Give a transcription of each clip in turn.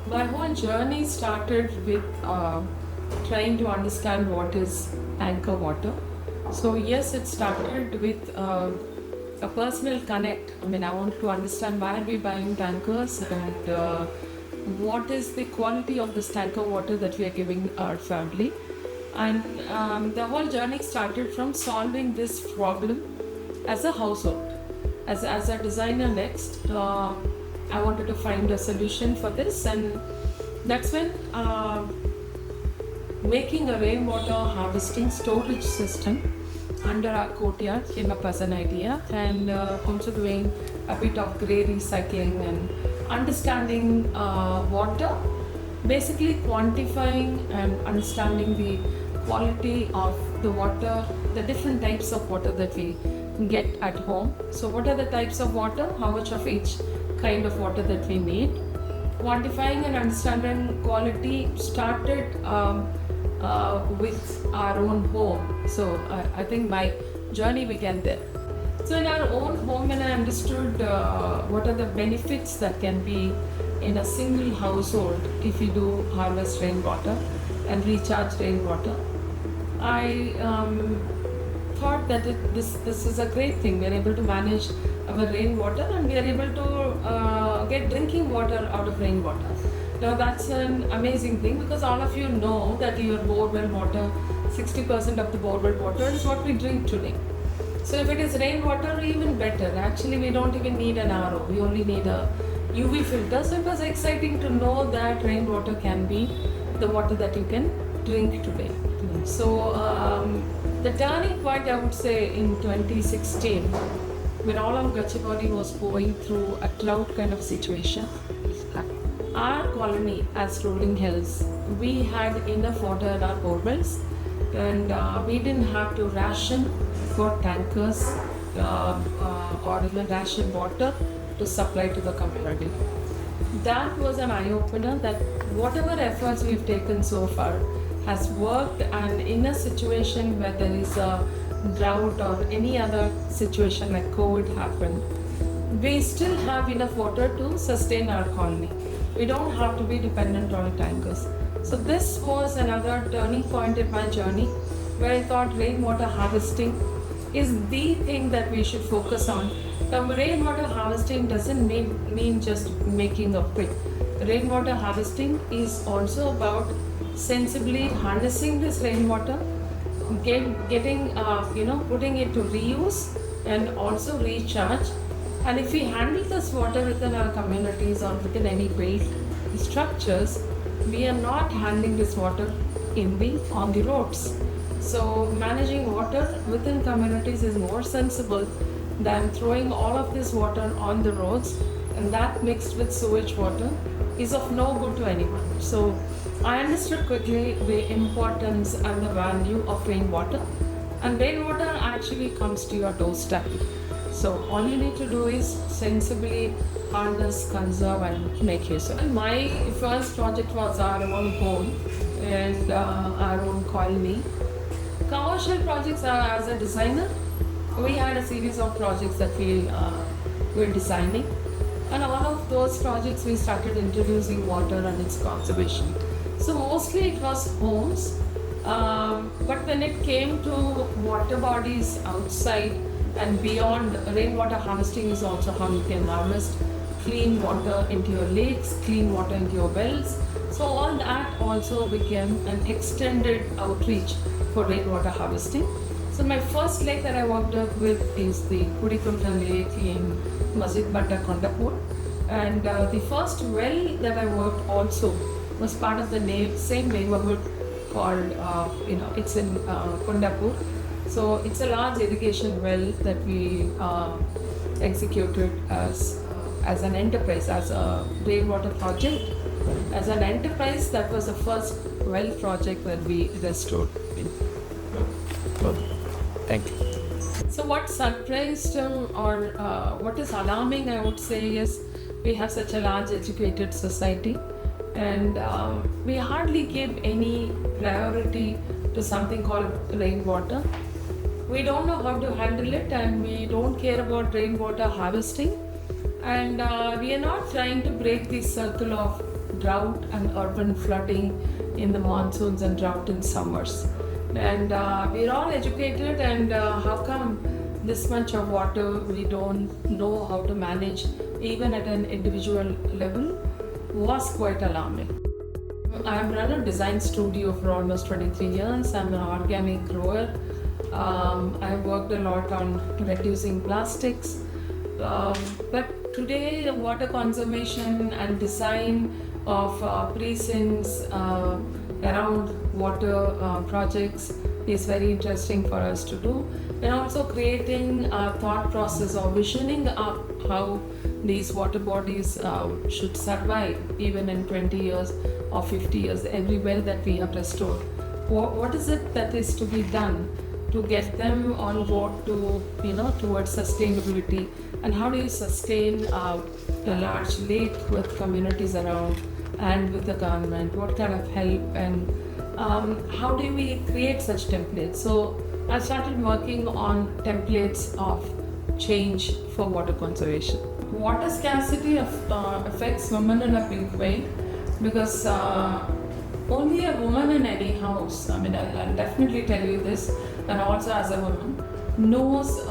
My whole journey started with trying to understand what is anchor water. So yes, it started with a personal connect. I mean, I want to understand why are we buying tankers and what is the quality of this tanker water that we are giving our family. And the whole journey started from solving this problem as a household. As a designer next, I wanted to find a solution for this, and that's when making a rainwater harvesting storage system under our courtyard came up as an idea, and also doing a bit of grey recycling and understanding water, basically quantifying and understanding the quality of the water, the different types of water that we get at home. So what are the types of water, how much of each kind of water that we need, quantifying and understanding quality started with our own home. So I think my journey began there. So in our own home, when I understood what are the benefits that can be in a single household if you do harvest rainwater and recharge rainwater, I thought that this is a great thing. We are able to manage our rainwater and we are able to get drinking water out of rainwater. Now that's an amazing thing, because all of you know that your borewell water, 60% of the borewell water is what we drink today. So if it is rainwater, even better. Actually, we don't even need an RO. We only need a UV filter. So it was exciting to know that rainwater can be the water that you can drink today. So the turning point, I would say, in 2016, when all of Gachibowli was going through a drought kind of situation, our colony as Rolling Hills, we had enough water in our borewells, and we didn't have to ration for tankers or even ration water to supply to the community. That was an eye-opener that whatever efforts we've taken so far has worked, and in a situation where there is a drought or any other situation like COVID happened, we still have enough water to sustain our colony. We don't have to be dependent on tankers. So this was another turning point in my journey, where I thought rainwater harvesting is the thing that we should focus on. Now, rainwater harvesting doesn't mean just making a quick. Rainwater harvesting is also about sensibly harnessing this rainwater, putting it to reuse and also recharge. And if we handle this water within our communities or within any built structures, we are not handling this water on the roads. So managing water within communities is more sensible than throwing all of this water on the roads, and that mixed with sewage water is of no good to anyone. So I understood quickly the importance and the value of rainwater, and rainwater actually comes to your doorstep. So all you need to do is sensibly harness, conserve and make use of it. My first project was our own home and our own colony. Commercial projects are, as a designer, we had a series of projects that we were designing, and all of those projects we started introducing water and its conservation. So mostly it was homes, but when it came to water bodies outside and beyond, rainwater harvesting is also how you can harvest clean water into your lakes, clean water into your wells. So all that also became an extended outreach for rainwater harvesting. So my first lake that I worked up with is the Kudikunta Lake in Masjid Batta, Kondapur. And the first well that I worked also was part of the same neighborhood called, it's in Kondapur. So it's a large irrigation well that we executed as an enterprise, as a rainwater project. As an enterprise, that was the first well project that we restored. Thank you. So what surprised or what is alarming, I would say, is we have such a large educated society, and we hardly give any priority to something called rainwater. We don't know how to handle it, and we don't care about rainwater harvesting, and we are not trying to break the circle of drought and urban flooding in the monsoons and drought in summers. And we're all educated, and how come this much of water we don't know how to manage, even at an individual level, was quite alarming. I've run a design studio for almost 23 years. I'm an organic grower. I've worked a lot on reducing plastics. But today, water conservation and design of precincts around water projects is very interesting for us to do. And also creating a thought process or visioning up how these water bodies should survive even in 20 years or 50 years, every well that we have restored. What is it that is to be done to get them on board to, towards sustainability? And how do you sustain a large lake with communities around and with the government? What kind of help, and how do we create such templates? So I started working on templates of change for water conservation. Water scarcity affects women in a big way, because only a woman in any house, I'll definitely tell you this, and also as a woman, knows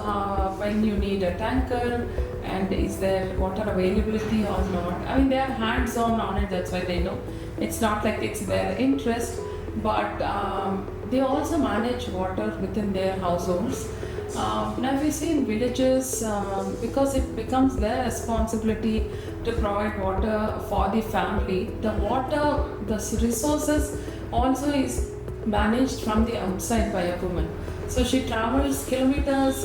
when you need a tanker and is there water availability or not. They are hands-on on it, that's why they know. It's not like it's their interest, but they also manage water within their households. Now we see in villages, because it becomes their responsibility to provide water for the family, the resources also is managed from the outside by a woman. So she travels kilometers,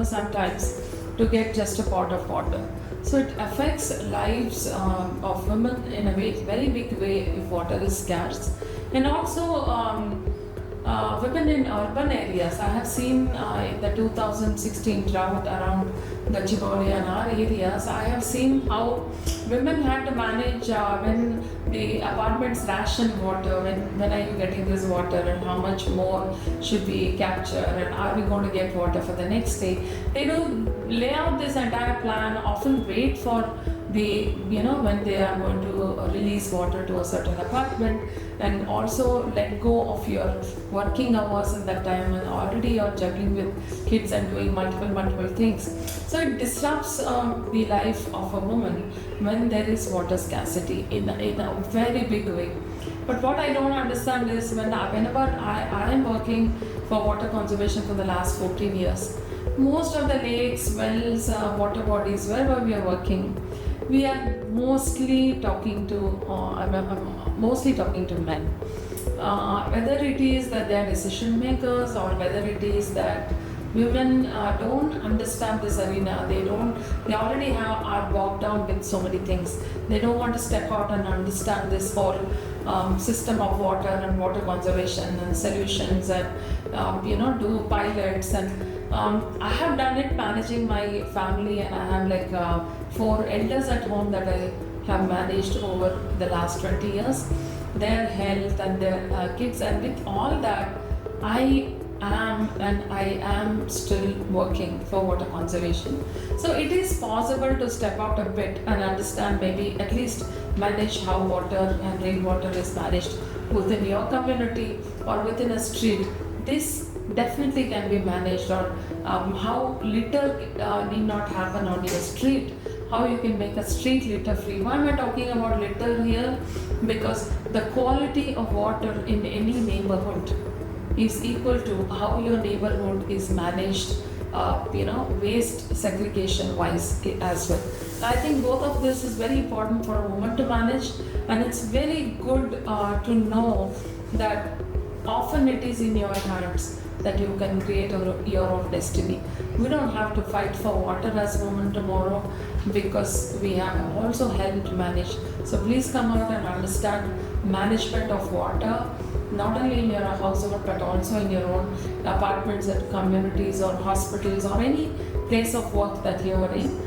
sometimes to get just a pot of water. So it affects lives of women in a very big way if water is scarce. And also women in urban areas. I have seen in the 2016 drought around Gachibowli and our areas, I have seen how women had to manage when the apartments ration water, when are you getting this water and how much more should we capture and are we going to get water for the next day. They do lay out this entire plan, often wait for when they are going to release water to a certain apartment, and also let go of your working hours in that time, and already you're juggling with kids and doing multiple things. So it disrupts the life of a woman when there is water scarcity in a very big way. But what I don't understand is whenever I am working for water conservation for the last 14 years, most of the lakes, wells, water bodies, wherever we are working, we are mostly talking to men. Whether it is that they are decision makers or whether it is that women don't understand this arena. They already are bogged down with so many things. They don't want to step out and understand this whole system of water and water conservation and solutions and do pilots. And I have done it managing my family, and I have 4 elders at home that I have managed over the last 20 years, their health and their kids, and with all that I am still working for water conservation. So it is possible to step out a bit and understand, maybe at least manage how water and rainwater is managed within your community or within a street. This definitely can be managed, or how litter need not happen on your street, how you can make a street litter free. Why am I talking about litter here? Because the quality of water in any neighborhood is equal to how your neighborhood is managed, waste segregation wise as well. I think both of this is very important for a woman to manage, and it's very good to know that often it is in your hands that you can create your own destiny. We don't have to fight for water as women tomorrow, because we have also helped manage. So please come out and understand management of water, not only in your household but also in your own apartments and communities or hospitals or any place of work that you are in.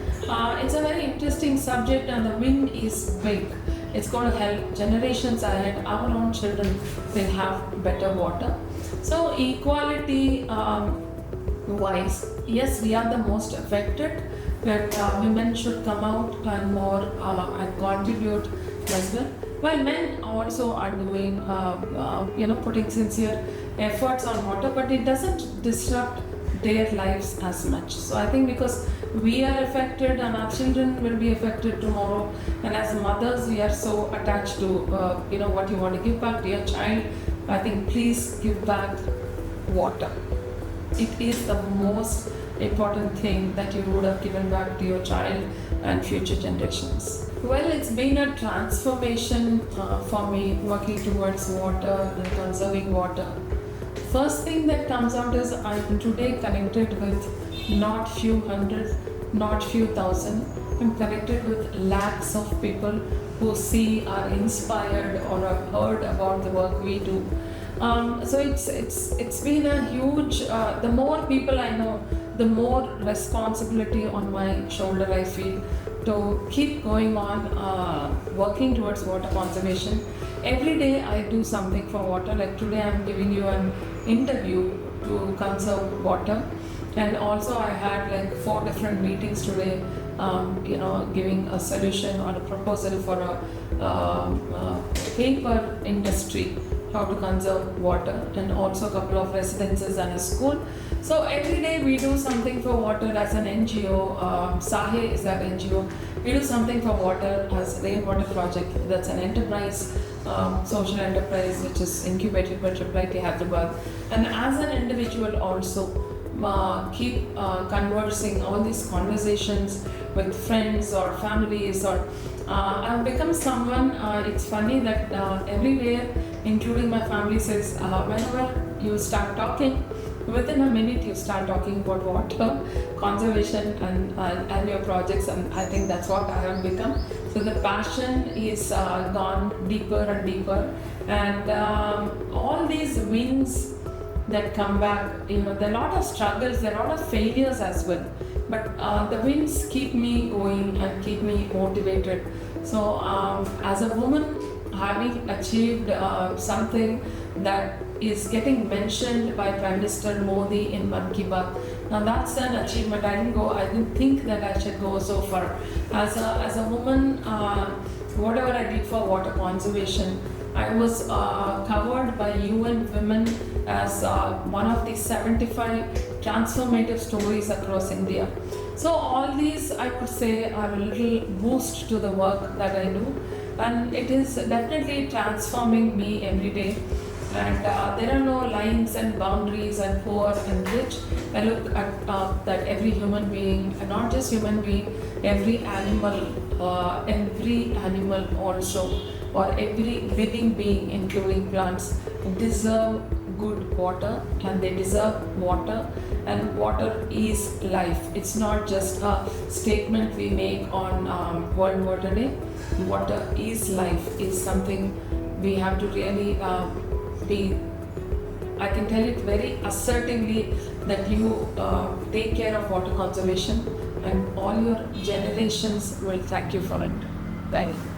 It's a very interesting subject, and the win is big. It's going to help generations ahead. Our own children will have better water. So equality wise, yes, we are the most affected, but women should come out and more and contribute as well. While men also are doing, putting sincere efforts on water, but it doesn't disrupt their lives as much. So I think because we are affected and our children will be affected tomorrow, and as mothers we are so attached to what you want to give back to your child. I think please give back water. It is the most important thing that you would have given back to your child and future generations. Well, it's been a transformation for me working towards water and conserving water. First thing that comes out is I'm today connected with not few hundred, not few thousand. I'm connected with lakhs of people who see, are inspired, or have heard about the work we do. So it's been a huge. The more people I know, the more responsibility on my shoulder I feel to keep going on working towards water conservation. Every day I do something for water. Like today I'm giving you an interview to conserve water, and also I had like 4 different meetings today, giving a solution or a proposal for a paper industry, how to conserve water, and also a couple of residences and a school. So every day we do something for water as an NGO. Sahe is that NGO. We do something for water as Rainwater Project. That's an enterprise, social enterprise which is incubated by IIIT Hyderabad. And as an individual also, keep conversing all these conversations with friends or families, or I've become someone, it's funny that everywhere, including my family, says whenever you start talking, within a minute you start talking about water conservation and your projects, and I think that's what I have become. So the passion is gone deeper and deeper, and all these wins that come back, there are a lot of struggles, there are a lot of failures as well, but the wins keep me going and keep me motivated. So as a woman, having achieved something that is getting mentioned by Prime Minister Modi in Mann Ki Baat, now that's an achievement. I didn't think that I should go so far. As a woman, whatever I did for water conservation, I was covered by UN Women as one of the 75 transformative stories across India. So all these, I could say, are a little boost to the work that I do, and it is definitely transforming me every day. And there are no lines and boundaries and poor and rich. I look at that every human being, and not just human being, every animal also, or every living being, including plants, deserve good water, and they deserve water, and water is life. It's not just a statement we make on World Water Day. Water is life. It's something we have to really I can tell it very assertively that you take care of water conservation, and all your generations will thank you for it. Thank you.